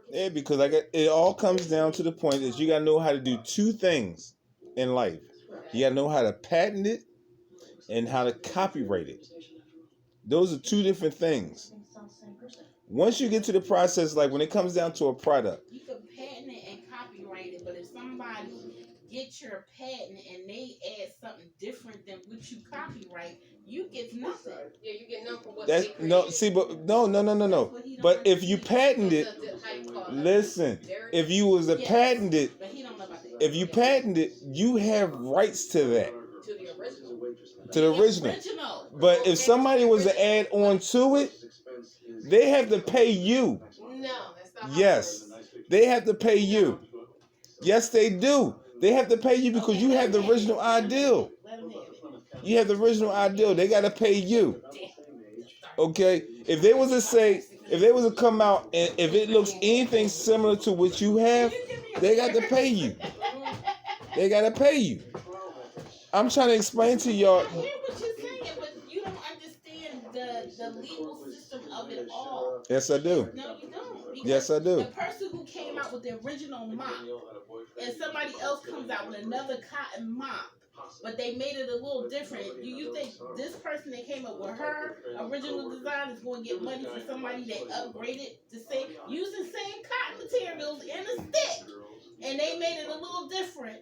Yeah, because it all comes down to the point that you gotta know how to do two things in life. You gotta know how to patent it and how to copyright it. Those are two different things. Once you get to the process, like when it comes down to a product, you can patent it and copyright it, but if somebody get your patent and they add something different than what you copyright, you get nothing. Yeah, you get nothing for what that's no. See, but no. But if you patent it, listen. If you was a patented, if you patent it, you have rights to that. To the original. But if somebody was to add on to it, they have to pay you. No, that's not. Yes, they have to pay you. Yes, they do. They have to pay you because you have the original ideal. You have the original ideal. They got to pay you. Okay? If they was to say, if they was to come out and if it looks anything similar to what you have, they got to pay you. They got to pay you. I'm trying to explain to y'all. I hear what you're saying, but you don't understand the legal system of it all. Yes, I do. No, you don't. Yes, I do. The person who came out with the original mop and somebody else comes out with another cotton mop, but they made it a little different. Do you think this person that came up with her original design is going to get money for somebody that upgraded to say using same cotton materials in a stick, and they made it a little different?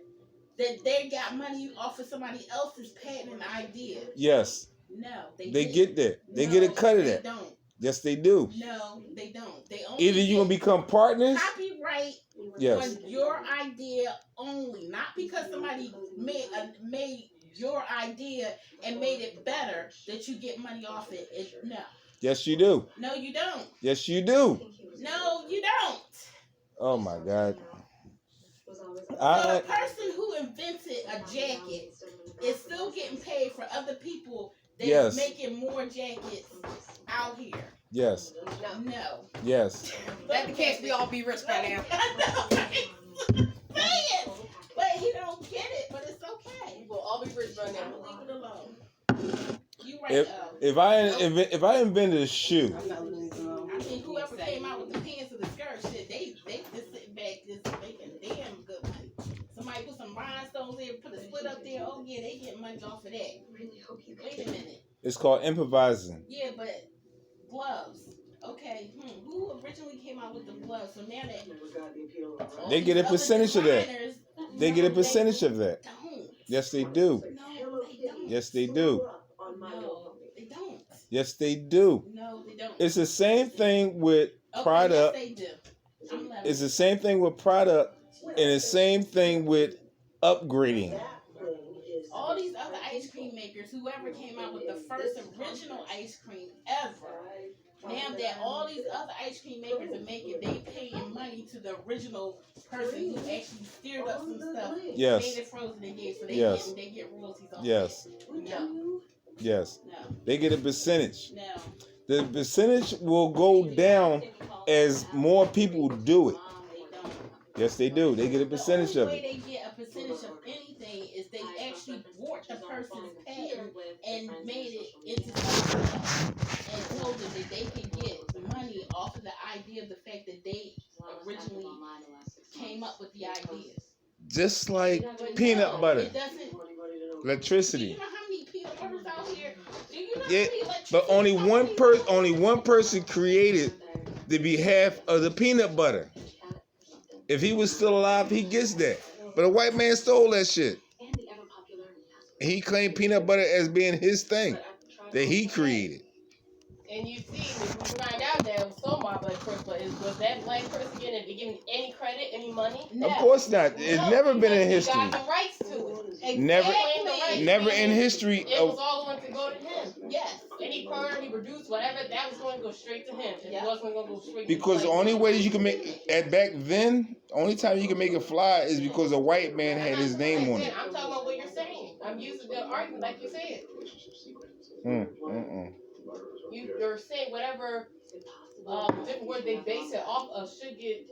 That they got money off of somebody else's patent and idea. Yes. No, they get that. They get a cut of that. They don't. Yes, they do. No, they don't. They only either you gonna become partners. Copyright yes. on your idea only, not because somebody made your idea and made it better that you get money off it. No. Yes, you do. No, you don't. Yes, you do. No, you don't. Oh my God. So the person who invented a jacket is still getting paid for other people that's making more jackets out here. Yes. No. Yes. That the case, we all be rich by now. Say it. But he don't get it, but it's okay. We'll all be rich by now. Leave it alone. You right. If I invented a shoe. I think whoever came out with the pants or the skirt shit, they just sitting back just making damn good money. Somebody put some rhinestones there, put a split up there. Oh yeah, they get money off of that. Wait a minute. It's called improvising. Yeah, but gloves. Okay. Who originally came out with the gloves? So now that they get a percentage of that. They get a percentage of that. Don't. Yes, they do. No, they don't. Yes, they do. No, they don't. Yes, they do. No, they don't. It's the same thing with product. Yes, they do. It's the same thing with product and the same thing with upgrading. All these other ice cream makers, whoever came out with the first original ice cream ever, now that all these other ice cream makers are making, they paying money to the original person who actually stirred up some stuff, made it frozen and gave, so they get royalties on it. No. Yes. No. They get a percentage. No. The percentage will go down as more people do it. Yes, they do. They get a percentage of it. The only way they get a percentage of anything is they actually bought the person's patent and made it into something else and told them that they can get money off of the idea of the fact that they originally came up with the ideas. Just like peanut butter. It doesn't. Electricity. Do you know how many peanut butters out here? Do you know how many electricity? But only one person created the behalf of the peanut butter. If he was still alive, he gets that. But a white man stole that shit. He claimed peanut butter as being his thing that he created. And you see, if we find out that it was sold by a black person, was that black person getting any credit, any money? No. Of course not. It's never been in history. He got the rights to it. Exactly. Never in history. It was all going to go to him. Yes. Any part he produced, whatever, that was going to go straight to him. It wasn't going to go straight to him. Because the only way you can make back then, only time you can make it fly is because a white man had his name on it. I'm talking about what you're saying. I'm using the argument like you said. You're saying whatever different word they base it off of should get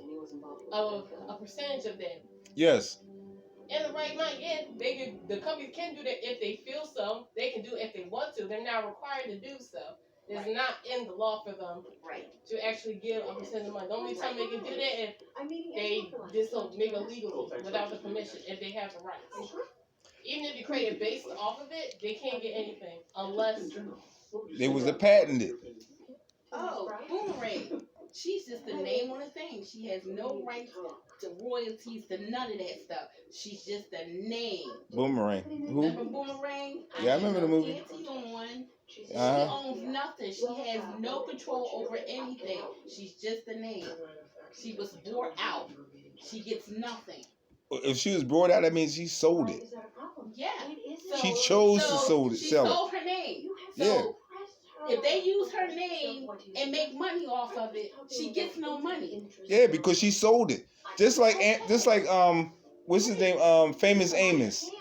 a percentage of that. Yes. In the right mind, the companies can do that if they feel so. They can do it if they want to. They're not required to do so. It's not in the law for them Right. to actually give a percentage of money. The only time they can do that if they did something make illegally without the permission, if they have the rights. Even if you create a base off of it, they can't get anything unless They was a patented. Oh, Boomerang. She's just the name on the thing. She has no rights to royalties, to none of that stuff. She's just a name. Boomerang. Remember Who? Boomerang? Yeah, I remember the movie. Auntie on. She Uh-huh. owns nothing. She has no control over anything. She's just a name. She was bought out. She gets nothing. If she was brought out, that means she sold it. Yeah. She chose to sell it. She sold her name. So Yeah. if they use her name and make money off of it, she gets no money. Yeah, because she sold it. Just like what's his name? Famous Amos.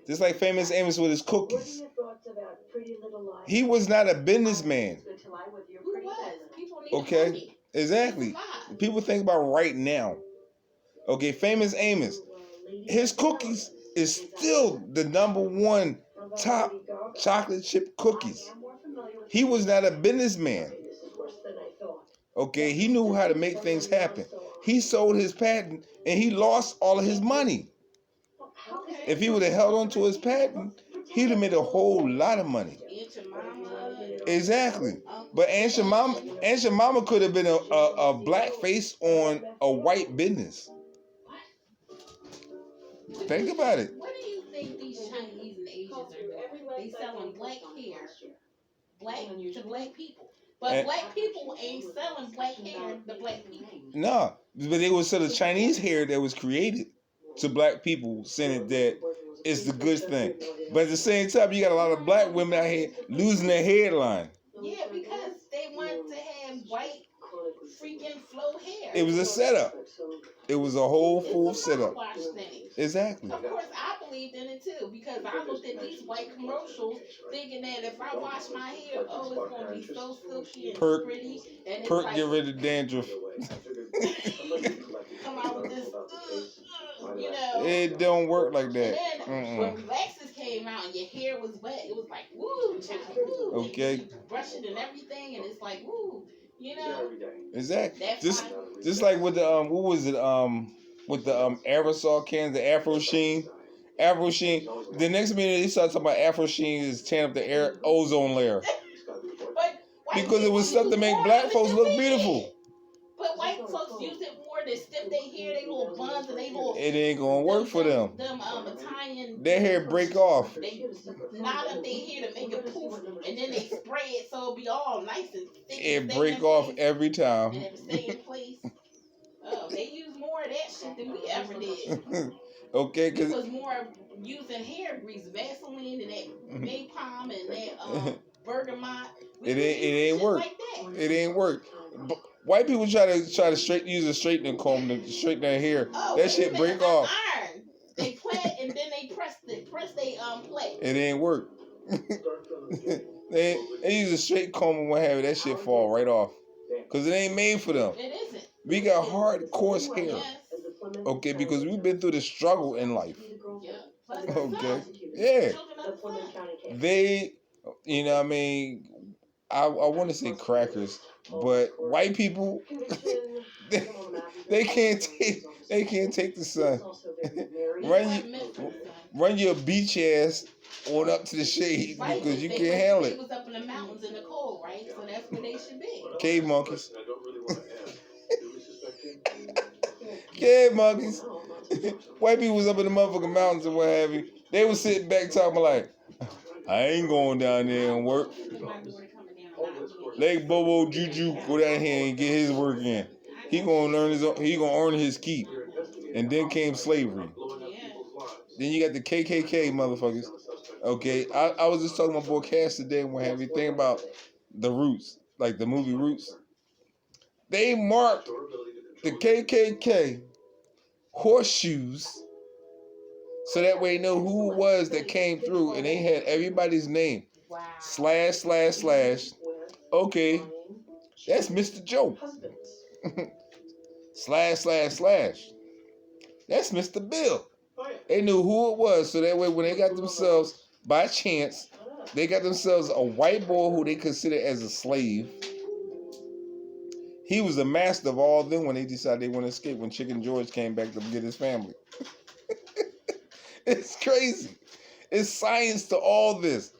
Just like Famous Amos with his cookies. He was not a businessman. Who was? People need Okay. money. Exactly. People think about right now. Okay, Famous Amos. His cookies is still the #1 top chocolate chip cookies. He was not a businessman. Okay, he knew how to make things happen. He sold his patent and he lost all of his money. If he would have held on to his patent, he'd have made a whole lot of money. Exactly. But Aunt Mama could have been a black face on a white business. Think about it. What do you think these Chinese and Asians are doing? They selling black hair, to black people. But black people ain't selling black hair to black people. No, but they would sell the Chinese hair that was created to black people, saying that it's the good thing. But at the same time, you got a lot of black women out here losing their hairline. Yeah, because they want to have white freaking flow hair. It was a setup. It was a whole full setup. Thing. Exactly. Of course, I believed in it too because I looked at these white commercials thinking that if I wash my hair, oh, it's going to be so silky and pretty. And Perk, like, get rid of dandruff. Come out with this, you know. It don't work like that. And then when relaxers came out and your hair was wet, it was like, woo, child, woo. Okay. You brush it and everything, and it's like, woo, you know. Exactly. Just like with the what was it with the aerosol cans, the Afro Sheen. Afro Sheen. The next minute they started talking about Afro Sheen is tearing up the ozone layer. Because it was stuff to make black folks look beautiful. But white folks use it more to stiff their hair, they little buns, and they little. It ain't gonna work for them. Italian. Their hair break off. They knot up their hair to make it poof, and then they spray it so it'll be all nice and thick. It break off every time. And it stay in place. Oh, they use more of that shit than we ever did. Okay, because it was more using hair grease, Vaseline, and that napalm and that bergamot. It ain't work. Like that. It ain't work. White people try to use a straightening comb to straighten their hair. Oh, that shit break off. Iron. They plait and then they press they plate. It ain't work. they use a straight comb and what have you. That shit fall right off. Cause it ain't made for them. It isn't. We got hard, coarse hair. Yes. Okay, because we've been through the struggle in life. Yeah. Okay. Yeah. They, you know what I mean, I want to say crackers, but white people, they can't take the sun. run your beach ass on up to the shade because you can't handle it. They was up in the mountains in the cold, right? So that's where they should be. Cave monkeys. Cave monkeys. White people was up in the motherfucking mountains and what have you. They was sitting back talking like, I ain't going down there and work. Let Bobo Juju go down here and get his work in. He gonna earn his keep. And then came slavery. Then you got the KKK motherfuckers. Okay, I was just talking to my boy Cass today and what have you. Think about the Roots, like the movie Roots. They marked the KKK horseshoes so that way they know who it was that came through, and they had everybody's name. Wow. // Okay, that's Mr. Joe. // that's Mr. Bill. They knew who it was, so that way when they got themselves by chance They got themselves a white boy who they consider as a slave. He was the master of all of them when they decided they want to escape when Chicken George came back to get his family. It's crazy. It's science to all this.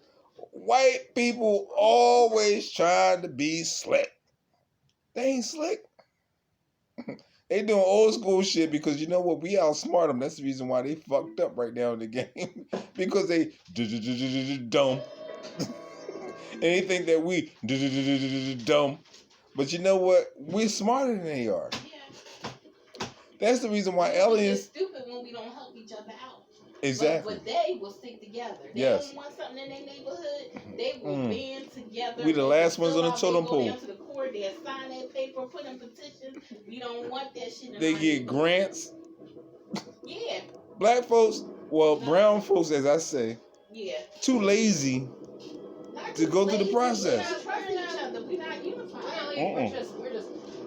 White people always trying to be slick. They ain't slick. They doing old school shit because you know what? We outsmart them. That's the reason why they fucked up right now in the game. Because they dumb. And they think that we dumb. But you know what? We're smarter than they are. Yeah. That's the reason why We're aliens... stupid when we don't help each other out. Exactly. But they will stick together. They don't want something in their neighborhood. They will band together. We the last ones on the totem pole. They go down to the court. They'll sign that paper, put in petitions. We don't want that shit in They our get grants. Yeah. Black folks, well, brown folks, as I say, yeah, too lazy to go through the process. We're not trusting each other. We're not unified.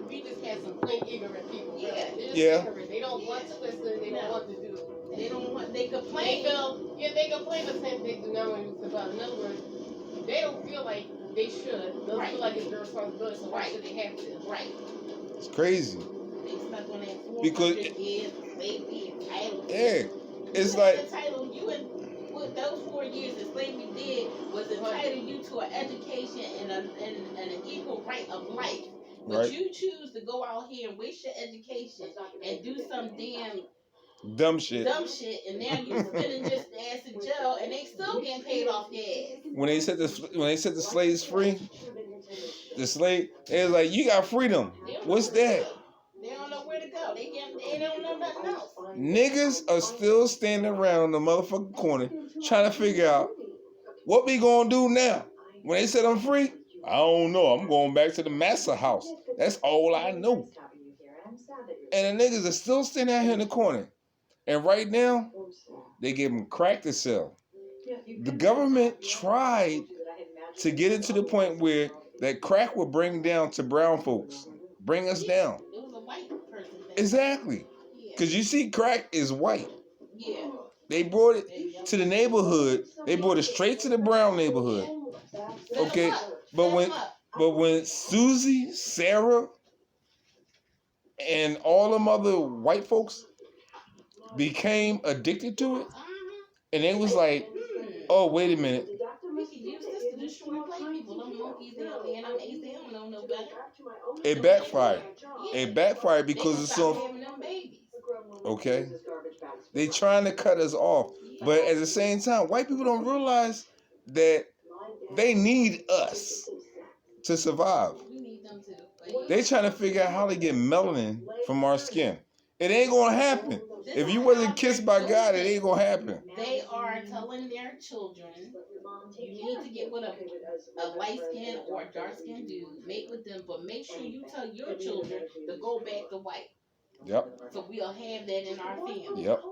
We just had some plain ignorant people. Yeah. Yeah. Ignorant. They don't want to listen. They don't want to do. They don't want. They complain. They complain the same thing to no one about. In other words, they don't feel like they should. They don't feel like it's their responsibility. So why should they have to? Right. It's crazy. They stuck on that 400 Because years slavery entitled. Yeah, it's like entitled you and what those 4 years that slavery did was entitle you to an education and an equal right of life. But you choose to go out here and waste your education and do some dumb shit, and now you spending just ass in jail, and they still getting paid off your ass. When they set the slaves free, the slave, it was like, you got freedom. What's that? They don't know where to go. They don't know nothing else. Niggas are still standing around on the motherfucking corner trying to figure out what we gonna do now. When they said I'm free, I don't know. I'm going back to the massa house. That's all I know. And the niggas are still standing out here in the corner. And right now, they give them crack to sell. The government tried to get it to the point where that crack would bring down to brown folks. Bring us down. It was a white person. Exactly. Because you see, crack is white. Yeah. They brought it to the neighborhood. They brought it straight to the brown neighborhood. Okay? But when Susie, Sarah, and all them other white folks became addicted to it, and they was like, oh, wait a minute. It backfired. It backfired because it's so... Okay? They trying to cut us off. But at the same time, white people don't realize that they need us to survive. They trying to figure out how to get melanin from our skin. It ain't gonna happen. If you wasn't kissed by God, it ain't gonna happen. They are telling their children, you need to get with a light skin or a dark skin dude, mate with them, but make sure you tell your children to go back to white. Yep. So we'll have that in our family. Yep.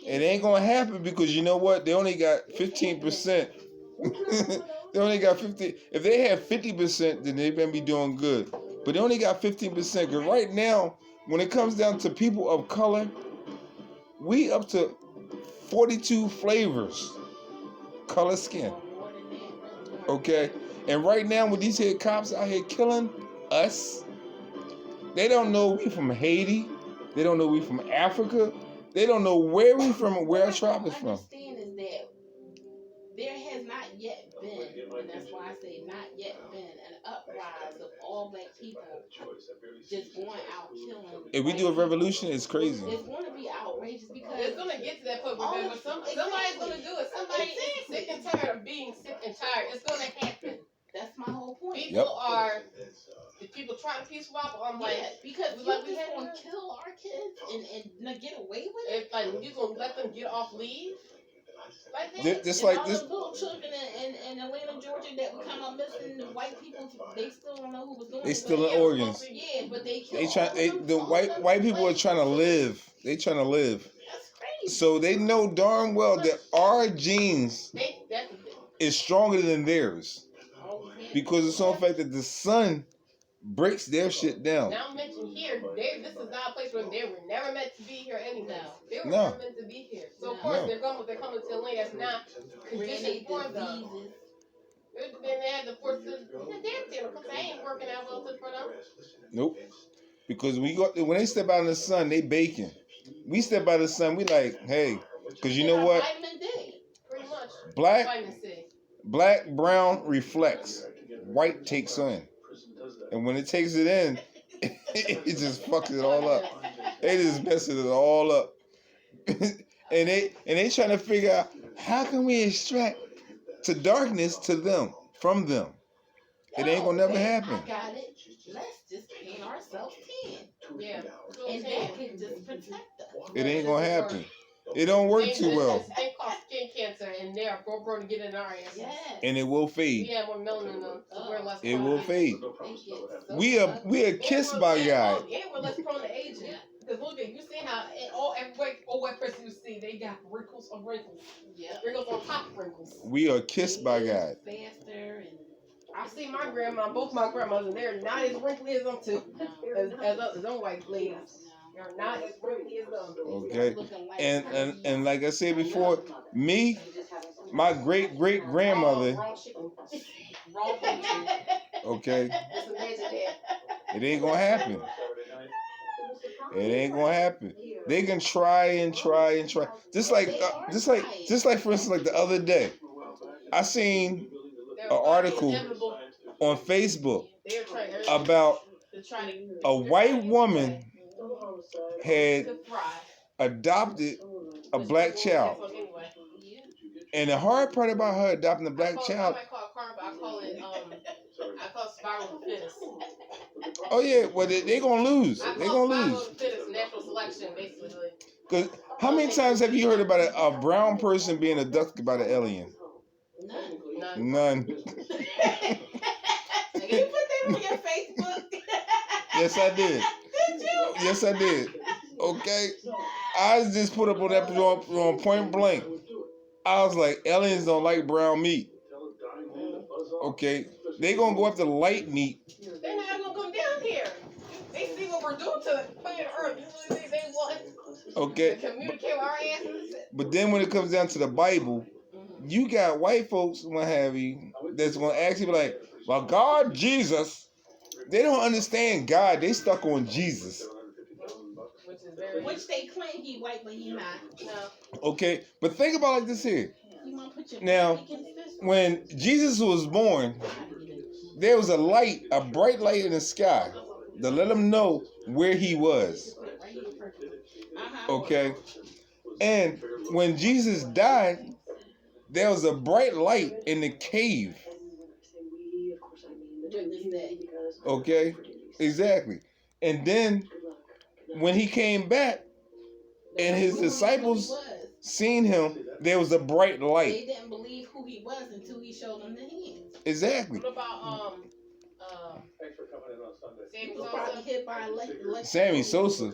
It ain't gonna happen because you know what? They only got 15%. They only got 50. If they have 50%, then they better be doing good. But they only got 15%. Because right now, when it comes down to people of color, we up to 42 flavors. Color skin. Okay? And right now, with these here cops out here killing us, they don't know we from Haiti. They don't know we from Africa. They don't know where we from and where our tribe is from. Understand is that there has not yet been, and that's why I say not yet been, an uprise of all black people just going out killing. If we do a revolution, it's crazy. It's going to be outrageous because it's going to get to that point where somebody's going to do it. Somebody is sick and tired of being sick and tired. It's going to happen. That's my whole point. People try to peace swap. I'm like, because we just going to kill our kids and get away with it. It's like you going to let them get off leave. Like that. Just like this. Little children in Atlanta, Georgia, that would come up missing. The white people, they still don't know who was doing it. They still in organs. Yeah, but they the white people are trying to live. They trying to live. That's crazy. So they know darn well that our genes is stronger than theirs, because it's on the fact that the sun breaks their shit down. Now mention here, this is not a place where they were never meant to be here anyway. They were No. never meant to be here. So of course No. they're coming to a land that's not conditioned for them. Then they had to force the damn thing because they ain't working out well for them. Nope. Because when they step out in the sun, they baking. We step out in the sun, we like, hey, because you know what? Vitamin D, pretty much. Black, brown reflects. White takes in. And when it takes it in, it just fucks it all up. It just messes it all up. and they trying to figure out how can we extract to darkness to them from them. It ain't gonna never happen. I got it. Let's just paint ourselves 10. Yeah. And that can just protect us. It ain't gonna happen. It don't work too well. They cause skin cancer and they're going to get in our ass. Yes. And it will fade. Yeah, more melanin though. So we're less it will fade. So we are kissed by God. And we're less prone to aging. Because look at you see how every white person you see, they got wrinkles on wrinkles. Yeah. Wrinkles on top of wrinkles. We are kissed by God. Faster and I see my grandma, both my grandmothers, they're not as wrinkly as them two. As them white ladies. They're not as wrinkly as them. Okay. And like I said before, me, my great grandmother. Okay. It ain't gonna happen. It ain't gonna happen. They can try and try. Just like for instance, like the other day, I seen an article on Facebook about a white woman had adopted a black child. And the hard part about her adopting a black child. I call it survival of the fittest. Oh yeah, well they gonna lose. They gonna lose. Survival of the fittest, natural selection, basically. Cause how many times have you heard about a brown person being abducted by the alien? None. Did you put that on your Facebook? Yes, I did. Did you? Yes, I did. Okay. I just put up on that on point blank. I was like, aliens don't like brown meat. Okay. They gonna go after light meat. They're not gonna come down here. They see what we're doing to planet Earth. They want okay. to communicate with our asses. But then when it comes down to the Bible, you got white folks, what have you, that's gonna actually be like, well, God, Jesus. They don't understand God. They stuck on Jesus. Which they claim he white, but he not. No. Okay, but think about it like this here. Now, when Jesus was born, there was a bright light in the sky to let him know where he was. Okay, and when Jesus died, there was a bright light in the cave. Okay, exactly. And then when he came back and his disciples seen him, there was a bright light. They didn't believe who he was until he showed them the hands. Exactly. What about Sammy Sosa?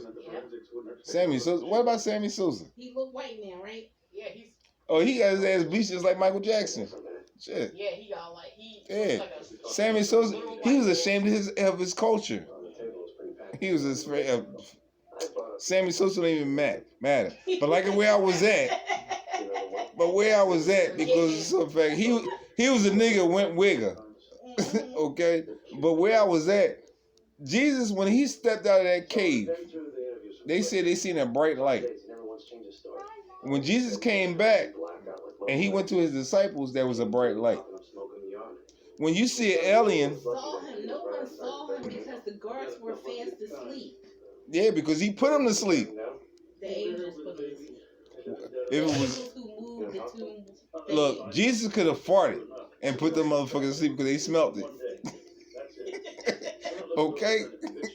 Sammy Sosa. What about Sammy Sosa? He look white now, right? Yeah, he's. Oh, he got his ass bleached just like Michael Jackson. Shit. Yeah, he got like Yeah. Sammy Sosa. He was ashamed of his culture. He was afraid of. Sammy Sosa don't even matter. But like where I was at. But where I was at, because of the fact he was a nigga went wigger. Okay? But where I was at, Jesus, when he stepped out of that cave, they said they seen a bright light. When Jesus came back and he went to his disciples, there was a bright light. When you see an alien, no one saw him because the guards were fast asleep. Yeah, because he put them to sleep. The angels put them to sleep. If it was, look, Jesus could have farted and put them motherfuckers to sleep because they smelt it. Okay.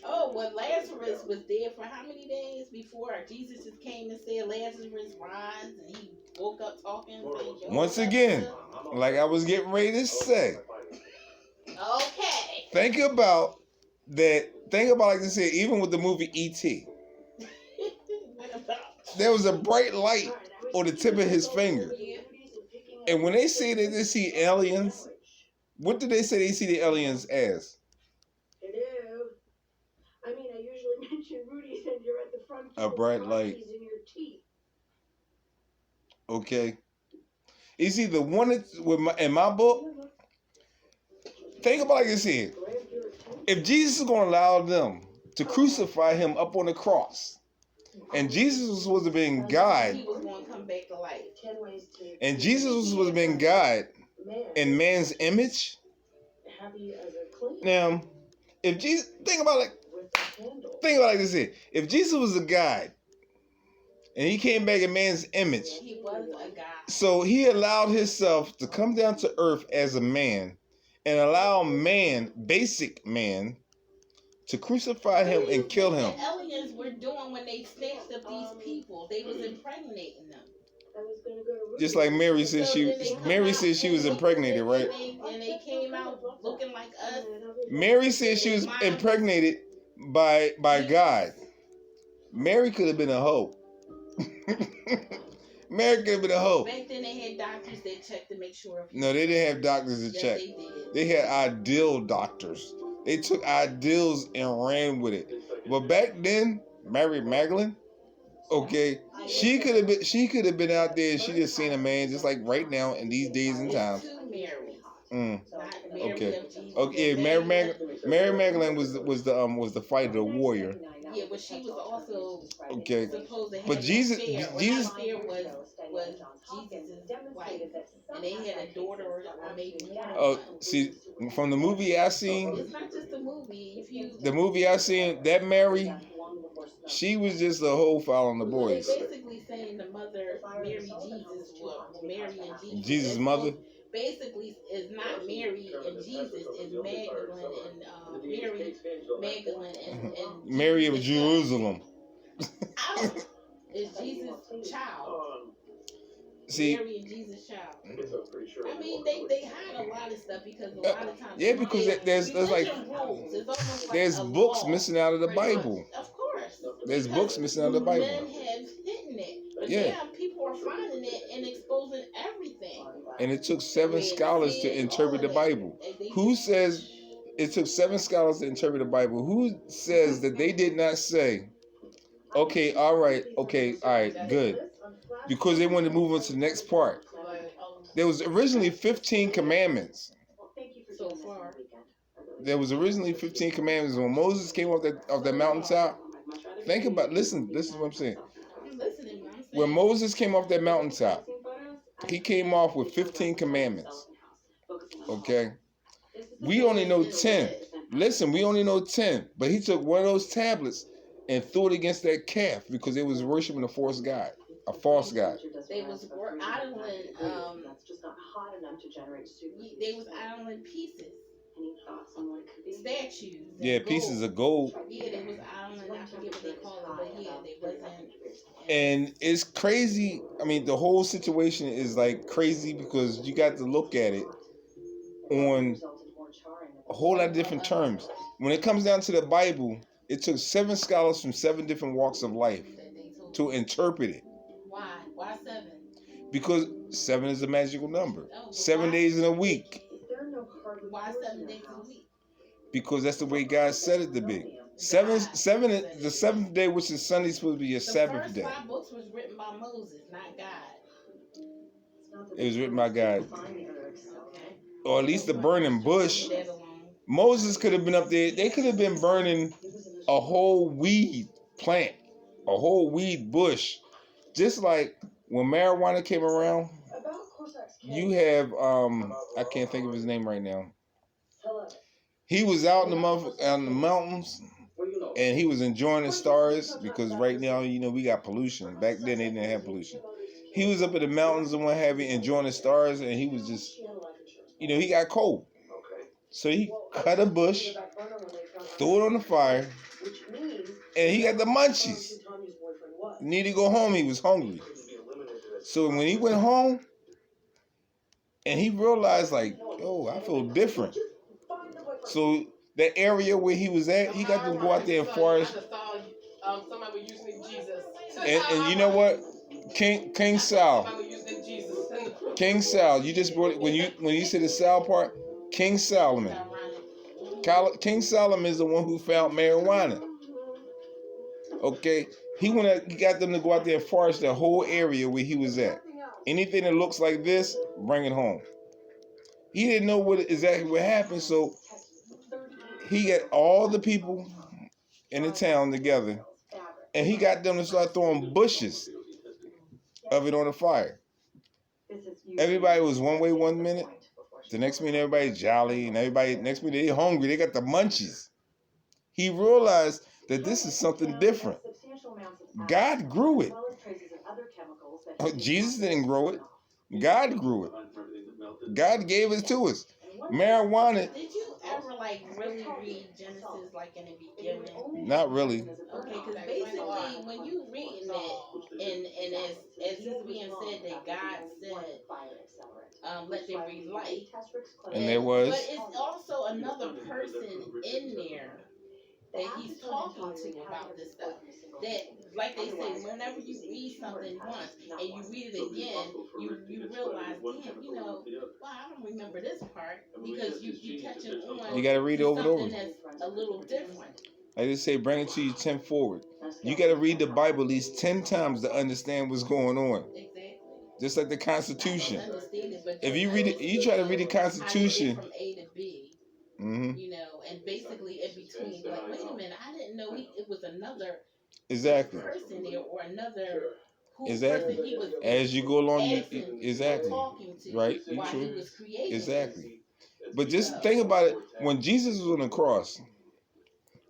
Oh, well, Lazarus was dead for how many days before Jesus just came and said, Lazarus, rise, and he woke up talking. Once again, like I was getting ready to say. Okay. Think about that. Think about, like I said, even with the movie E.T. There was a bright light on the tip of his finger. And when they say that they see aliens, what do they say they see the aliens as? A bright light. Okay. It's either one in my book. Think about it like this here. If Jesus is going to allow them to crucify him up on the cross, and Jesus was supposed to be God, He was going to come back to life. and Jesus was supposed to be God in man's image. Now, if Jesus, think about it like this here. If Jesus was a God, and he came back in man's image, he was a God. So he allowed himself to come down to earth as a man, and allow man, basic man, to crucify him and kill him. The aliens were doing when they snatched up these people. They was impregnating them. Just like Mary said, she was impregnated, right? And they came out looking like us. Mary said she was impregnated by God. Mary could have been a hoe. Mary could have been a hoe. Back then they had doctors that checked to make sure. No, they didn't have doctors to check. They did. They had ideal doctors. They took ideals and ran with it. But back then, Mary Magdalene, okay, she could have been out there and she just seen a man just like right now in these days and times. Okay. Okay. Mary Magdalene was the fighter, the warrior. Yeah, but she was also supposed to have but Jesus was Jesus' wife, and they had a daughter or maybe more. See, from the movie I seen, it's not just a movie. The movie I seen, that Mary, she was just a whole following the boys. They're basically saying the mother, Mary and Jesus. Jesus' mother. Basically, is not Mary and Jesus, is Magdalene and Mary Magdalene and Mary of Jerusalem. Is Jesus' child. See, Mary and Jesus' child. I mean, they hide a lot of stuff because a lot of times. Yeah, because there's like there's books missing out of the Bible. Of course. There's books missing out of the Bible. Men have hidden it. But yeah. Now people are finding it and exposing everything. And it took 7 scholars to interpret the Bible. Who says it took 7 scholars to interpret the Bible? Who says that they did not say, okay, all right, good. Because they wanted to move on to the next part. There was originally 15 commandments. So far. There was originally 15 commandments. When Moses came off that mountaintop, think about, listen to what I'm saying. When Moses came off that mountaintop, he came off with 15 commandments. Okay? We only know 10. Listen, we only know 10. But he took one of those tablets and threw it against that calf because they was worshiping a false god. A false god. They was idling pieces. Statues. Yeah, pieces of gold. Yeah, they was idling, I forget what they call it, but yeah, they wasn't. And it's crazy. I mean, the whole situation is like crazy because you got to look at it on a whole lot of different terms. When it comes down to the Bible, it took 7 scholars from 7 different walks of life to interpret it. Why? Why 7? Because 7 is a magical number. 7 days in a week. Why 7 days in a week? Because that's the way God said it to be. The 7th day, which is Sunday, is supposed to be your Sabbath day. The first 5 books was written by Moses, not God. It was written by God. Okay. Or at least the burning bush. Moses could have been up there. They could have been burning a whole weed plant, a whole weed bush. Just like when marijuana came around, you have, I can't think of his name right now. He was out in the mountains, and he was enjoying the stars because right now, we got pollution. Back then, they didn't have pollution. He was up in the mountains and what have you, enjoying the stars, and he was just, he got cold. So he cut a bush, threw it on the fire, and he got the munchies. Needed to go home. He was hungry. So when he went home, and he realized, like, oh, I feel different. So that area where he was at, he got to go out there and forest. Somebody was using Jesus. And you know what? King Sal. King Sal. You just brought it when you said the Sal part. King Solomon. King Solomon is the one who found marijuana. Okay, he got them to go out there and forest the whole area where he was at. Anything that looks like this, bring it home. He didn't know exactly what happened, so he got all the people in the town together, and he got them to start throwing bushes of it on the fire. Everybody was one way 1 minute. The next minute, everybody's jolly, and next minute, they're hungry. They got the munchies. He realized that this is something different. God grew it. Jesus didn't grow it. God grew it. God gave it to us. Marijuana. Did you ever really read Genesis in the beginning? Not really. Okay, because basically when you reading it, and as is being said that God said, let there be light. And there was. But it's also another person in there that he's talking to about this stuff. That, like they say, whenever you read something once and you read it again, you realize, damn, wow, I don't remember this part, because you catching on. You got to read it over and over. Something that's a little different. I just say, bring it to you 10 forward. You got to read the Bible at least 10 times to understand what's going on. Exactly. Just like the Constitution. It, if you read it, you try to read the Constitution. From A to B. Mm-hmm. And basically in between, wait a minute, I didn't know it was another person there, or another person he was as you go along, asking, talking to, right? While he was creating. Exactly. But just think about it. When Jesus was on the cross,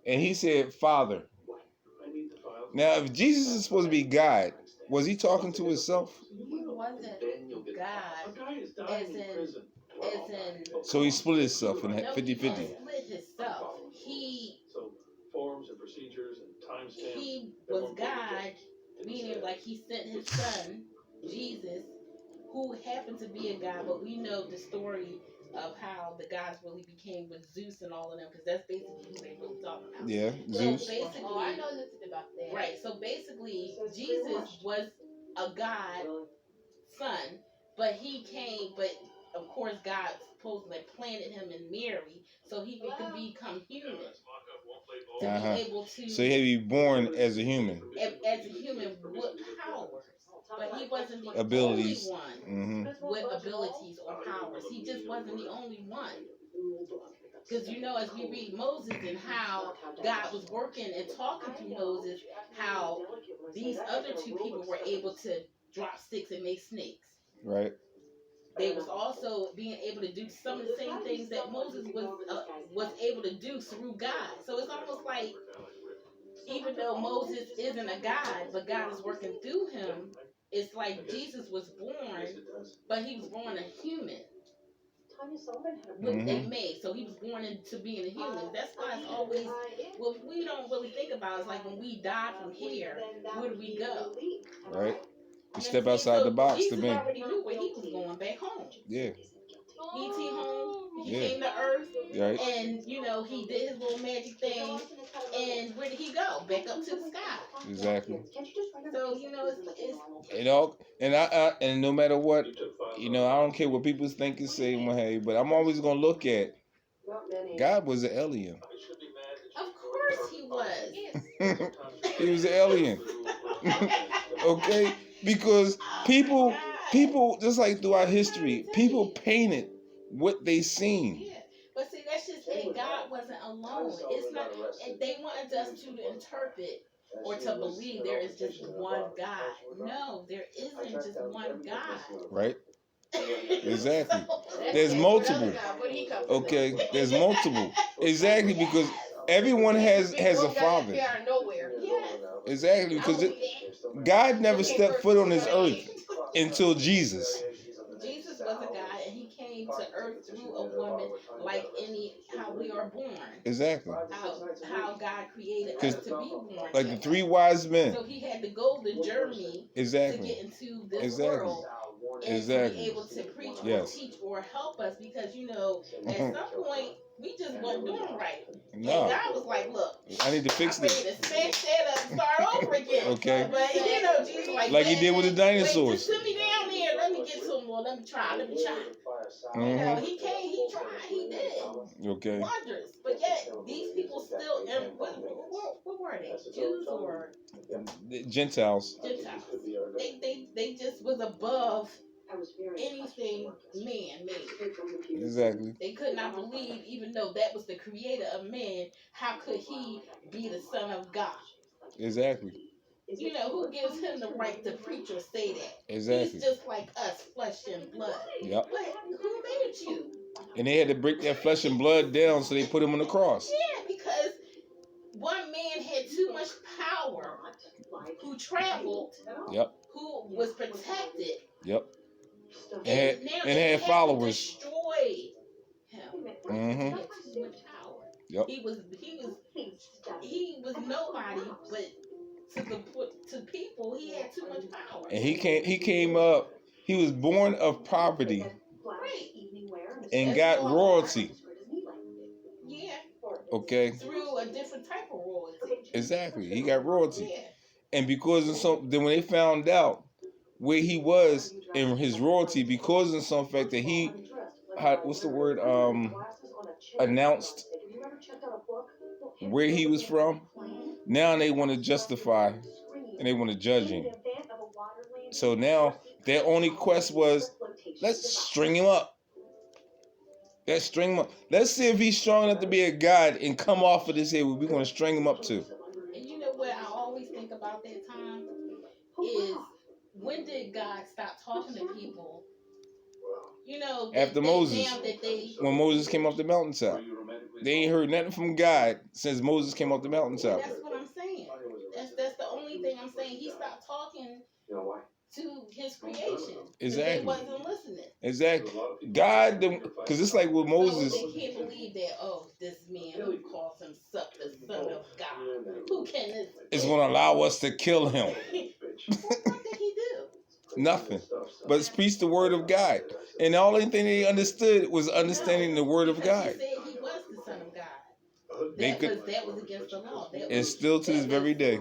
and he said, "Father." Now, if Jesus is supposed to be God, was he talking to himself? He wasn't God, as in. So he split himself in 50-50. He split himself. He was God, meaning he sent his son, Jesus, who happened to be a god, but we know the story of how the gods really became with Zeus and all of them, because that's basically who they really talking about. Yeah, Zeus. Basically, I know nothing about that. Right, so basically, Jesus was a God son, but he came, but of course God supposedly planted him in Mary so he could become human. To be able to, so he had to be born as a human. As a human with powers. But he wasn't the abilities. only one with abilities or powers. He just wasn't the only one. Because as we read Moses and how God was working and talking to Moses, how these other two people were able to drop sticks and make snakes. Right. They was also being able to do some of the same things that Moses was able to do through God. So it's almost like, even though Moses isn't a God, but God is working through him, it's like Jesus was born, but he was born a human. With a made, so he was born into being a human. That's why it's always, what we don't really think about is when we die from here, where do we go? Right. You step outside the box. Jesus already knew where he was going, back home. Yeah. E.T. home. He came to Earth. Right. And, he did his little magic thing. And where did he go? Back up to the sky. Exactly. So, it's and no matter what, I don't care what people think and say, hey, but I'm always going to look at God was an alien. Of course he was. He was an alien. Okay? Because people, just like throughout history, people painted what they seen. Yeah, but see, that's just it. God wasn't alone. It's not. And they wanted us to interpret or to believe there is just one God. No, there isn't just one God. Right. Exactly. There's multiple. Okay. There's multiple. Exactly, because everyone has a father. Exactly, because God never stepped foot on this earth until Jesus. Jesus was a God, and he came to earth through a woman, like how we are born. Exactly. How God created us to be born. Like the three wise men. So he had to go the journey to get into this world. And to be able to preach or teach or help us, because at some point we just weren't doing right. No. And God was like, "Look, I need to fix this. I need to smash that up and start over again." Okay. But Jesus like he did with the dinosaurs. Wait, just sit me down there. Let me get some more. Let me try. He came. He tried. He did. Okay. Wonders, but yet these people still, and what were they? Jews or Gentiles. Gentiles? They just was above anything man made. Exactly. They could not believe, even though that was the creator of man, how could he be the son of God? Exactly. You know, who gives him the right to preach or say that? Exactly. He's just like us, flesh and blood. Yep. But who made you? And they had to break that flesh and blood down, so they put him on the cross. Yeah, because one man had too much power, who traveled, Yep. who was protected. Yep. And now and they had followers. To destroy him. Mm-hmm. He had too much power. Yep. He was nobody, but to people he had too much power. And he came up. He was born of poverty. Right. And got royalty. Yeah. Okay. Through a different type of royalty. Exactly. He got royalty. Yeah. And because of then when they found out where he was in his royalty, because of some fact that he had, what's the word, announced where he was from, now they want to justify and they want to judge him. So now their only quest was, let's string him up. Let's string him up. Let's see if he's strong enough to be a god and come off of this here. We're going to string him up to. And you know what I always think about that time is, when did God stop talking to people? You know, after Moses, when Moses came off the mountaintop, they ain't heard nothing from God since Moses came off the mountaintop. That's what I'm saying. That's the only thing I'm saying. He stopped talking to his creation. Exactly. They wasn't listening. Exactly. God, because it's like with Moses. So they can't believe that. Oh, this man who calls himself the Son of God, who can this? Is going to allow us to kill him. What did he do? Nothing, but preach the word of God. And the only thing they understood was understanding the word of God. He said he was the Son of God. That was against the law. And still to this very day.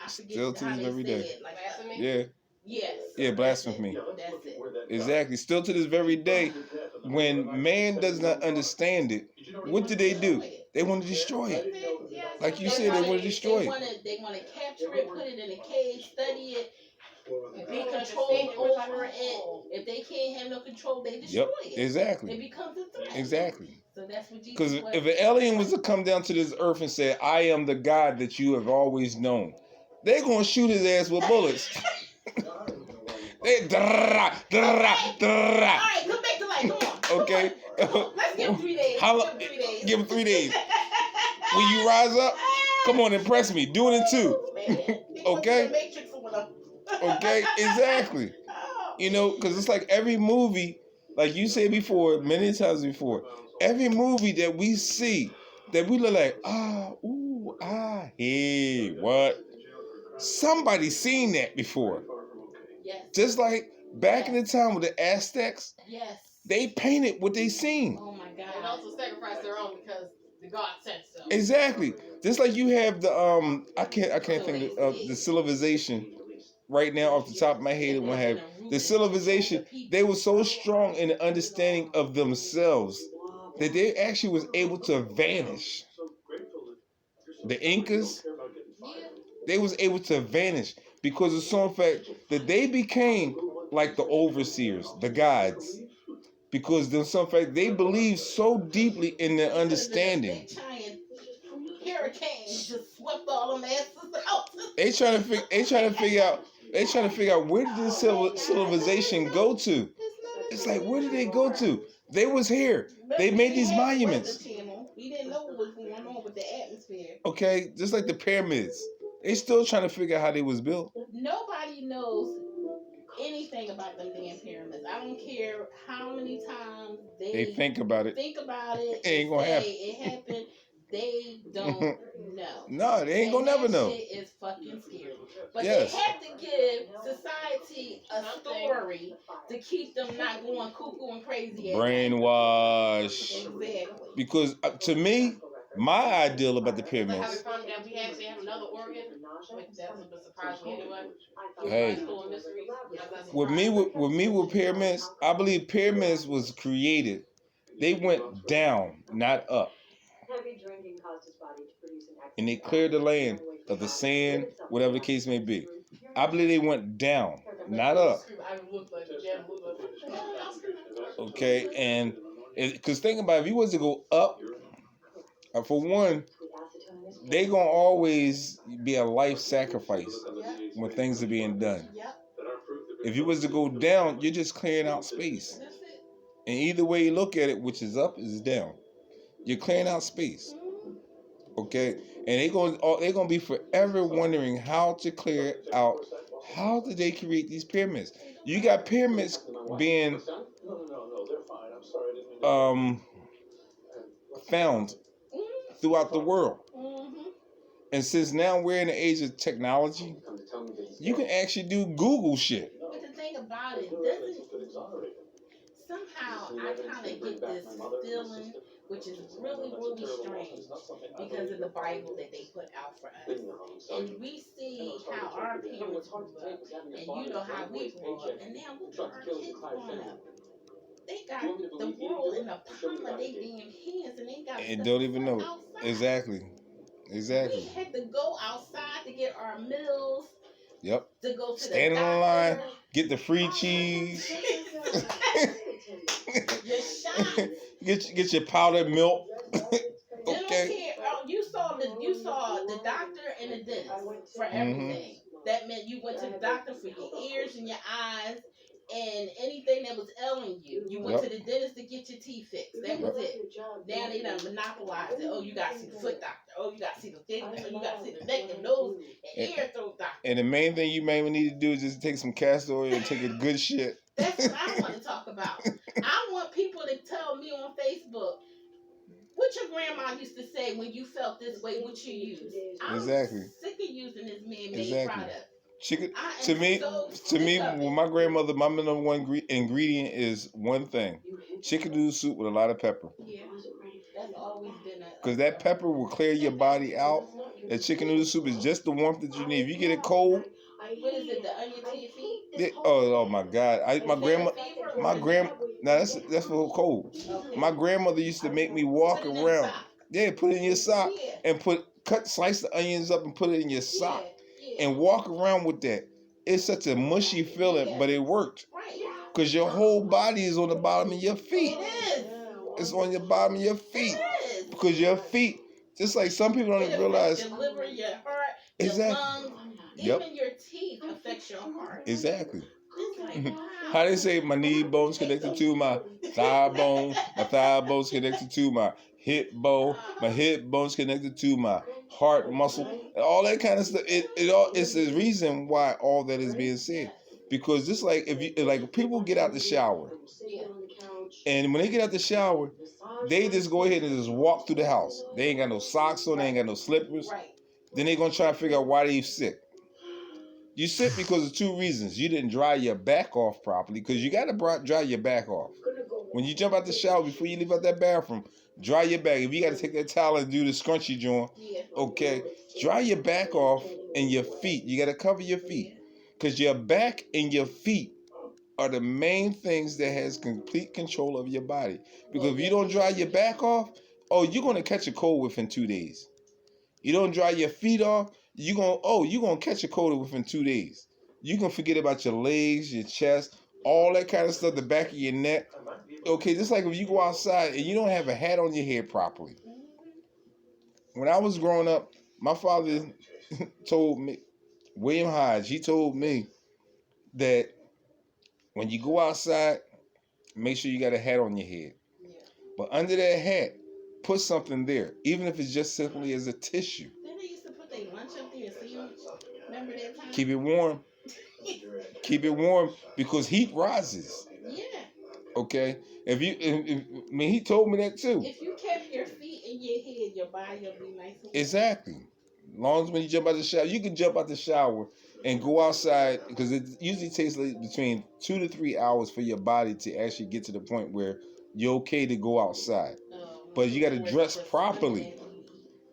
Still to this very day. Like, yeah. Yes. Yeah, blasphemy. That's it. Exactly. Still to this very day, when man does not understand it, what do? They want to destroy it. Like you said, they want to destroy it. They want to capture it, put it in a cage, study it, be controlled over it. If they can't have no control, they destroy it. Exactly. It becomes a threat. Exactly. So that's what Jesus. Because if an alien was to come down to this earth and say, "I am the God that you have always known," they're gonna shoot his ass with bullets. They All right, come back to life. Come on. Okay. Come on. Let's give him 3 days. Give him 3 days. Will you rise up? Come on, impress me. Do it in 2. Okay. Okay. Exactly. You know, because it's like every movie, like you said before, many times before, every movie that we see, that we look like, hey, what? Somebody's seen that before. Yes. Just like back in the time with the Aztecs, they painted what they seen. Oh my God. And also sacrificed their own because the God said so. Exactly. Just like you have the I can't think of the civilization right now off the top of my head. What have the civilization? They were so strong in the understanding of themselves that they actually was able to vanish. The Incas, they was able to vanish because of some fact that they became like the overseers, the gods, because in some fact they believe so deeply in their understanding. Hurricanes just swept all them asses out. They trying to figure out where did this civilization go to? It's like, where did they go to? They was here. They made these monuments. We didn't know what was going on with the atmosphere. Okay, just like the pyramids. They still trying to figure out how they was built. Nobody knows anything about them damn pyramids. I don't care how many times they think about it. It ain't gonna happen. It happened. They don't know. No, they ain't gonna never know. Shit is fucking scary. But yes. They have to give society a story to keep them not going cuckoo and crazy. Brainwash. Exactly. Because to me, my ideal about the pyramids. Like how we found out we actually have another organ. That was a surprise me anyway. Hey. With me with pyramids, I believe pyramids was created. They went down, not up. And they cleared the land of the sand, whatever the case may be. I believe they went down, not up. Okay, and because think about it, if you was to go up, for one, they gonna always be a life sacrifice when things are being done. If you was to go down, you're just clearing out space. And either way you look at it, which is up, is down. You're clearing out space. Okay, and they're gonna be forever wondering how to clear out. How did they create these pyramids? You got pyramids being found throughout the world, and since now we're in the age of technology, you can actually do Google shit. But the thing about it, somehow I kind of get this feeling, which is really, really strange, because of the Bible that they put out for us. And we see how our parents grew up, and you know how we grew up, and now look at our kids growing up. They got the world in the palm of their damn hands, and they got And don't even know it. outside. Exactly. We had to go outside to get our meals. Yep. To go to stand the in the line, get the free cheese. Your shots. Get your powdered milk. Okay. You saw the doctor and the dentist for everything. That meant you went to the doctor for your ears and your eyes and anything that was ailing you. You went to the dentist to get your teeth fixed. That was it. Now they done monopolized it. Oh, you got to see the foot doctor. Oh, you got to see the dentist. You got to see the neck and nose and ear throat doctor. And the main thing you may need to do is just take some castor oil and take a good shit. That's what I want to talk about. I want people to tell me on Facebook what your grandma used to say when you felt this way, what you used. I'm sick of using this man-made product. To me, when my grandmother, my number one ingredient is one thing: chicken noodle soup with a lot of pepper. Yeah, that's always been because that pepper will clear your body out. That chicken noodle soup is just the warmth that you need. If you get it cold, what is it? The onion to your feet? Oh my God! My grandma. Now that's for cold. Okay. My grandmother used to make me walk around. Yeah, put it in your sock and slice the onions up and put it in your sock and walk around with that. It's such a mushy feeling, but it worked because your whole body is on the bottom of your feet. It is. It's on your bottom of your feet because your feet. Just like some people don't realize. Your liver, your heart, your lungs, even your teeth affects your heart. Exactly. How they say my knee bones connected to my thigh bone bones connected to my hip bone bones connected to my heart muscle, all that kind of stuff. It's the reason why all that is being said. Because just like if people get out the shower, and when they get out the shower, they just go ahead and just walk through the house. They ain't got no socks on, they ain't got no slippers. Then they gonna try to figure out why they sick. You sick because of two reasons. You didn't dry your back off properly, because you got to dry your back off. When you jump out the shower, before you leave out that bathroom, dry your back. If you got to take that towel and do the scrunchy joint, okay, dry your back off and your feet. You got to cover your feet, because your back and your feet are the main things that has complete control of your body. Because if you don't dry your back off, you're going to catch a cold within 2 days. You don't dry your feet off, you're gonna catch a cold within 2 days. You can forget about your legs, your chest, all that kind of stuff, the back of your neck. Okay, just like if you go outside and you don't have a hat on your head properly. When I was growing up, my father told me, William Hodge, he told me that when you go outside, make sure you got a hat on your head. But under that hat, put something there, even if it's just simply as a tissue. Then they used to put their lunch up there, so you remember that time? Keep it warm. Keep it warm, because heat rises. Yeah. Okay? He told me that too. If you kept your feet in your head, your body will be nice and warm. Exactly. As long as when you jump out the shower, you can jump out the shower and go outside, because it usually takes between 2 to 3 hours for your body to actually get to the point where you're okay to go outside. But you got to dress properly.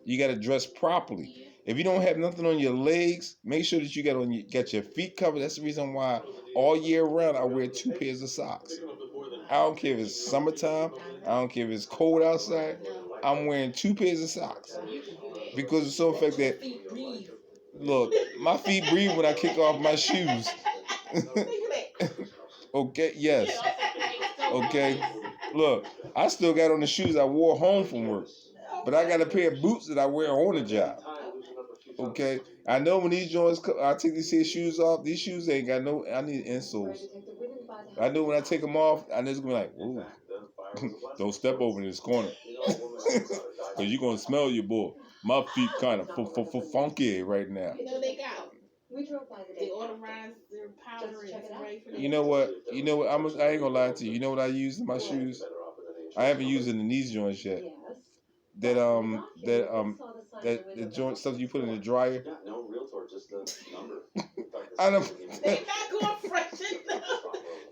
You got to dress properly. If you don't have nothing on your legs, make sure that you got your feet covered. That's the reason why all year round I wear 2 pairs of socks. I don't care if it's summertime. I don't care if it's cold outside. I'm wearing 2 pairs of socks You can do that. because of the sole fact that, Feet breathe. look, my feet breathe when I kick off my shoes. Okay, yes. Okay. Look, I still got on the shoes I wore home from work, but I got a pair of boots that I wear on the job. Okay, I know when these joints come, I take these here shoes off. These shoes ain't got no. I need insoles. I know when I take them off, I just gonna be like, ooh, don't step over in this corner, cause you gonna smell your boy. My feet kind of funky right now. You know they got deodorizer powder and spray for that. You know what? You know what? I ain't gonna lie to you. You know what I use in my shoes? I haven't used it in these joints yet. That the joint stuff you put in the dryer. I don't. They're not going fresh enough.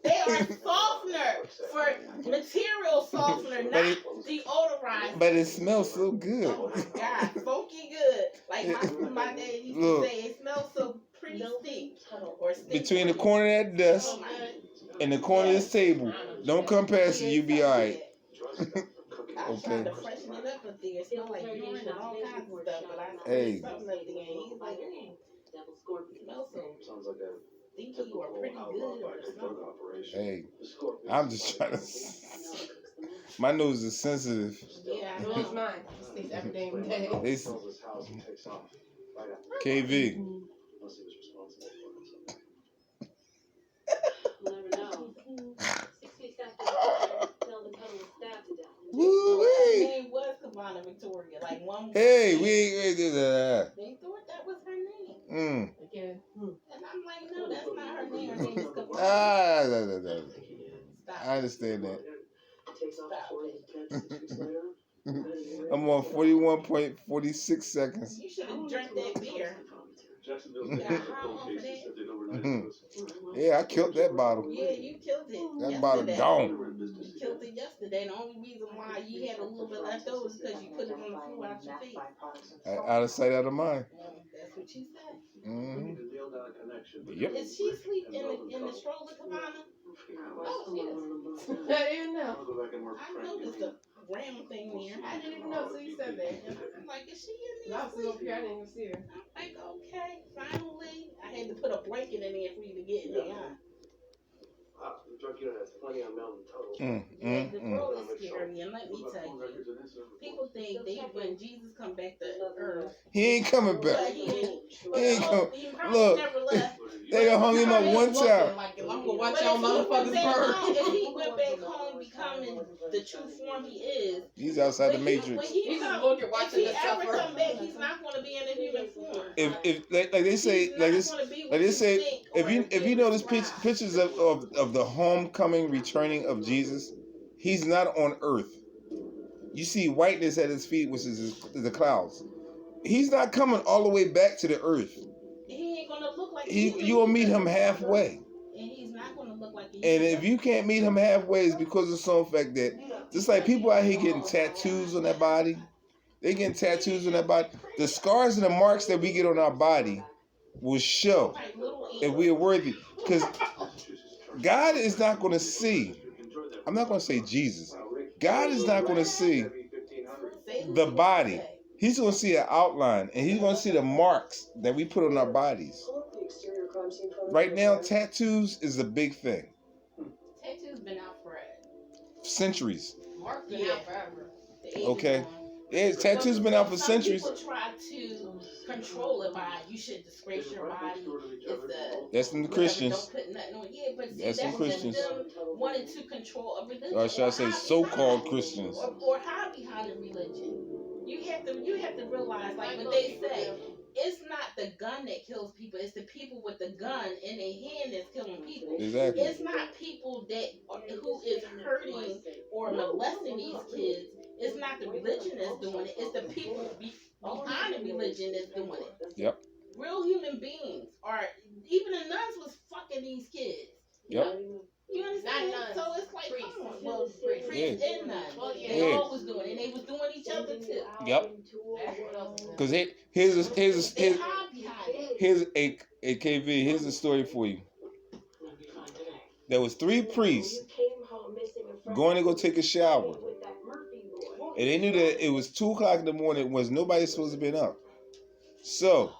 They are softener for material softener, not deodorizer. But it smells so good. Oh my God, funky good. Like my dad used to say, it smells so pretty stink. Or stink between the pretty. corner of that desk and the corner of this table, don't come past it. You be all right. I tried to freshen it up there. It smelled like urine and all kinds of stuff, but I Hey. sprayed something up there, and he's like, it smells so stinky or pretty good or something. Hey, I'm just trying to. My nose is sensitive. Yeah, I So know. is mine. It's every damn day. KV. Woo-wee. Her name was Kavana Victoria. Like one. Hey, we ain't do that. They thought that was her name. Again. And I'm like, no, that's not her name. Her name is Kavana. No. Stop. I understand that. Stop it. I'm on 41.46 seconds. You should have drank that beer. You got high off of that. Yeah, I killed that bottle. Yeah, you killed it. That yesterday. bottle gone. You killed it yesterday. The only reason why you had a little bit left over is because you put it on the floor out your face. Out of sight, out of mind. That's what she said. Mm-hmm. Yep. Is she asleep in the stroller, Kavana? Oh, yes. I didn't even know. I noticed the ram thing there. I didn't even know until you said that. I'm like, is she in I there? was still up here. I didn't even see her. I'm like, okay, finally. I had to put a blanket in there for you to get in there. The world is scary, and let me tell you, people think when Jesus come back to earth, He ain't coming back. but he ain't coming. he probably Look, never left. they done hung him up one time. Like, I'm gonna watch But y'all if he went motherfuckers back burn. home- If he went back home becoming the true form he is, He's outside the when matrix. he He's just come- looking, if watching he the ever suffer. come back, he's not going to be in a human form. If like they say, He's like not this, gonna be what like they you say, think if or you notice describe. pictures of the homecoming, returning of Jesus, he's not on earth. You see whiteness at his feet, which is the clouds. He's not coming all the way back to the earth. He ain't gonna look like You will meet him halfway. And he's not gonna look like a And if you can't meet him halfway, it's because of some fact that just like people out here getting tattoos on their body, they getting tattoos on their body. The scars and the marks that we get on our body will show if we are worthy. Because God is not going to see. I'm not going to say Jesus. God is not going to see the body. He's going to see an outline, and he's going to see the marks that we put on our bodies. Right now, tattoos is a big thing. Tattoos been out for Centuries. Mark's been out forever. Okay. Yeah, tattoos been out for centuries. Some people try to control it by you should disgrace your body. That's from the Christians. Don't put nothing on. Yeah, but see, That's that's some Christians. just them wanting to control a religion. Or should I say so-called Christians? Or hide behind a religion. You have to realize, like what they say, it's not the gun that kills people, it's the people with the gun in their hand that's killing people. Exactly. It's not people who is hurting or molesting these kids. It's not the religion that's doing it, it's the people behind the religion that's doing it. Yep. Real human beings are, even the nuns was fucking these kids. Yep. You understand? Not nuns. So it's like, Priests. come on. Well, priests Yeah. and nuns. Well, yeah. They Yeah. all was doing it. And they was doing each other too. Yep. Because They hide behind it. here's a KV. Here's a story for you. There was 3 priests going to go take a shower, And they knew that it was 2 o'clock in the morning when nobody supposed to be up. So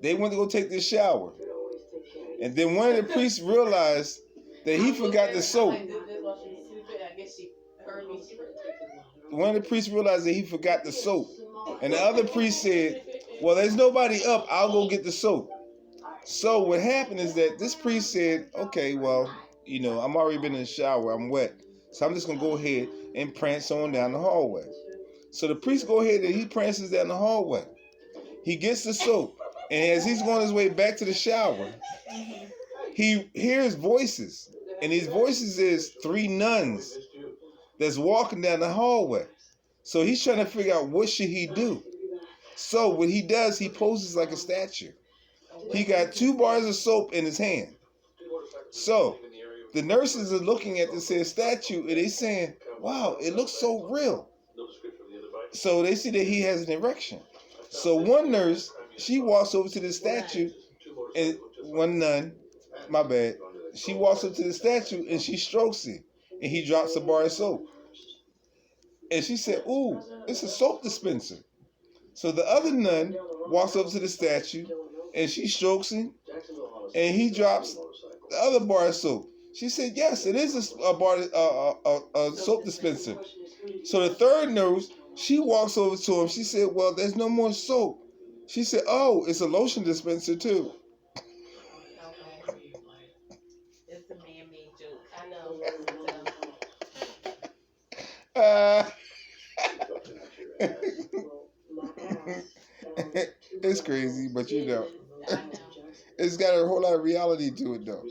they went to go take their shower. And then one of the priests realized that he forgot the soap. One of the priests realized that he forgot the soap. And the other priest said, well, there's nobody up. I'll go get the soap. So what happened is that this priest said, okay, well, you know, I'm already been in the shower. I'm wet. So I'm just going to go ahead and prance on down the hallway. So the priest go ahead and he prances down the hallway. He gets the soap. And as he's going his way back to the shower, he hears voices. And these voices is 3 nuns that's walking down the hallway. So he's trying to figure out what should he do. So what he does, he poses like a statue. He got 2 bars of soap in his hand. So the nurses are looking at this statue and they saying, wow, it looks so real. So they see that he has an erection. So one nurse, she walks over to the statue, and one nun, my bad, she walks up to the statue and she strokes it, and he drops a bar of soap. And she said, ooh, it's a soap dispenser. So the other nun walks up to the statue and she strokes him, and he drops the other bar of soap. She said, yes, it is a soap dispenser. So the third nurse, she walks over to him. She said, well, there's no more soap. She said, oh, it's a lotion dispenser too. It's a man-made joke. I know. It's crazy, but you know. It's got a whole lot of reality to it, though.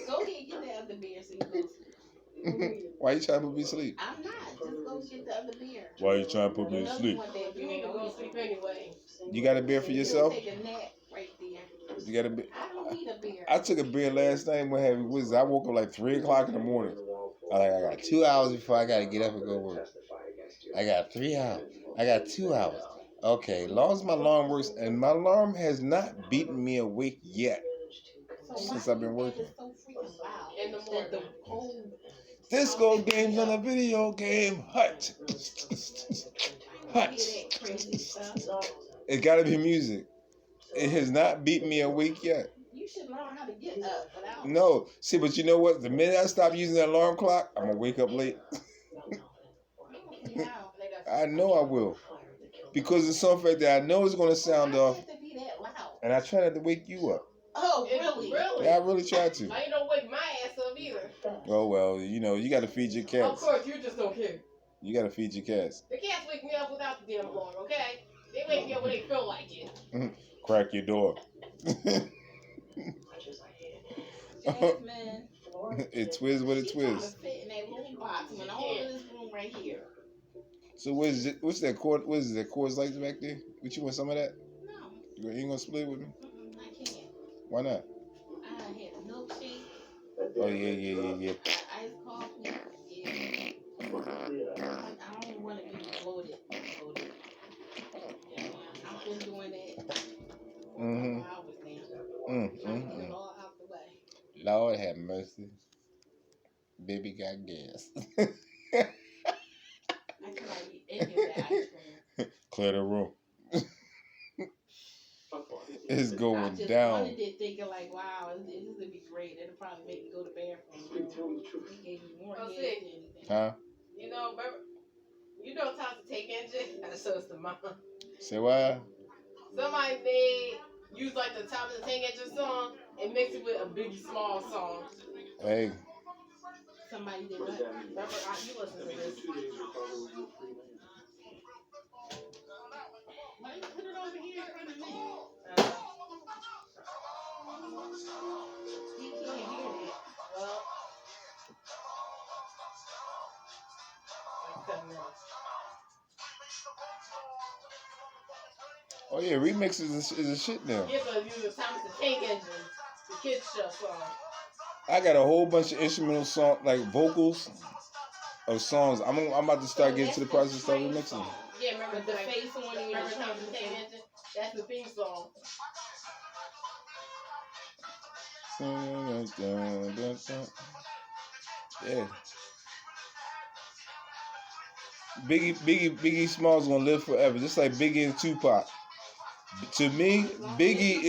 Go ahead, get the other beer so you go sleep. Why you trying to put me to sleep? I'm not. Just go get the other beer. Why you trying to put me to sleep? You ain't gonna go to sleep anyway. You got a beer for yourself? Take a nap right there. You got a beer? I don't need a beer. I took a beer last night. I woke up like 3 o'clock in the morning. I got 2 hours before I got to get up and go work. I got 3 hours. I got 2 hours. Okay, as long as my alarm works, and my alarm has not beaten me awake yet since I've been working. In the morning. Disco games on a video game hut. Hut. It gotta be music. It has not beaten me awake yet. You should learn how to get up without. No. See, but you know what? The minute I stop using that alarm clock, I'm gonna wake up late. I know I will. Because it's some fact that I know it's gonna sound off. And I try not to wake you up. Oh, really? Yeah, I really try to. I ain't don't wake my ass up either. Oh, well, you know, you got to feed your cats. Of course, you just don't care. You got to feed your cats. The cats wake me up without the damn alarm, okay? They wake me up when they feel like it. Crack your door. Jasmine. It twists what it twists. Fit in that little box when all in this room right here. So what's that cord? What is that Coors Light back there? Would you want some of that? No. You ain't gonna split it with me? I can't. Why not? I had a milkshake. Oh yeah. Iced coffee. Yeah. I don't want to be bloated. I've been doing that. Mm-hmm. It all out the way. Lord have mercy. Baby got gas. I can already in here that ice cream. Clear the room. It's going I just down. wanted it thinking like, wow, this would be great. It'll probably make me go to the bathroom. He gave me more gas than anything. Huh? You know, Toxic Tank Engine? So it's the mom. Say what? Somebody use like the Top of the Tank Engine song and mix it with a Biggie Small song. Hey. Somebody did what? Remember, you listen to this. Why you put it over here under me? He can't hear that. Well, like 7 minutes. Oh yeah, remixes is a shit now. Yeah, but use the Thomas the Tank Engine, the kids show song. I got a whole bunch of instrumental song, like vocals of songs. I'm about to start getting to the process of starting remixing. Yeah, remember the face on it? Remember Thomas the Tank Engine? That's the theme song. Yeah. Biggie Smalls gonna live forever, just like Biggie and Tupac. To me, Biggie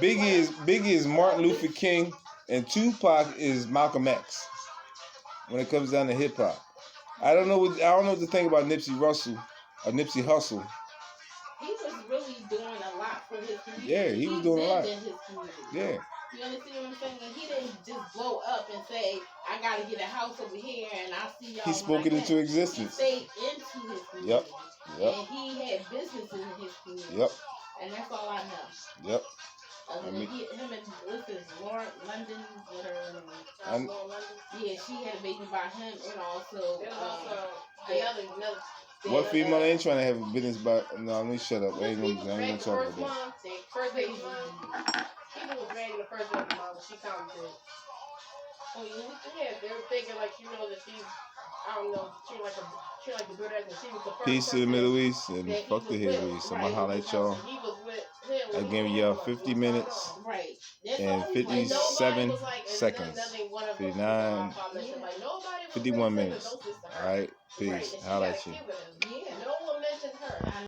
is Martin Luther King, and Tupac is Malcolm X. When it comes down to hip hop, I don't know what to think about Nipsey Russell or Nipsey Hussle. He was really doing a lot for his community. Yeah, he was doing a lot. In his community. Yeah. You understand what I'm saying? Like, he didn't just blow up and say, "I gotta get a house over here and I'll see y'all." He spoke it into existence. He stayed into his community. Yep. And he had businesses in his community. Yep. And that's all I know. Yep. Him and what's his Lauren London with her. Yeah, she had a baby by him, and also another. What female ain't trying to have a business by? No, let me shut up. I ain't gonna talk about that. First baby mom. People was dragging the first baby mom. She commented. Oh, yeah, they were thinking like that she's, I don't know, she like the good and she was the first. Peace to the Middle East and fuck the Middle East. I'm gonna holler at y'all. I gave y'all 50 minutes and 57 seconds. 59, 51 minutes. All right, peace. Holler at you. No one mentioned her.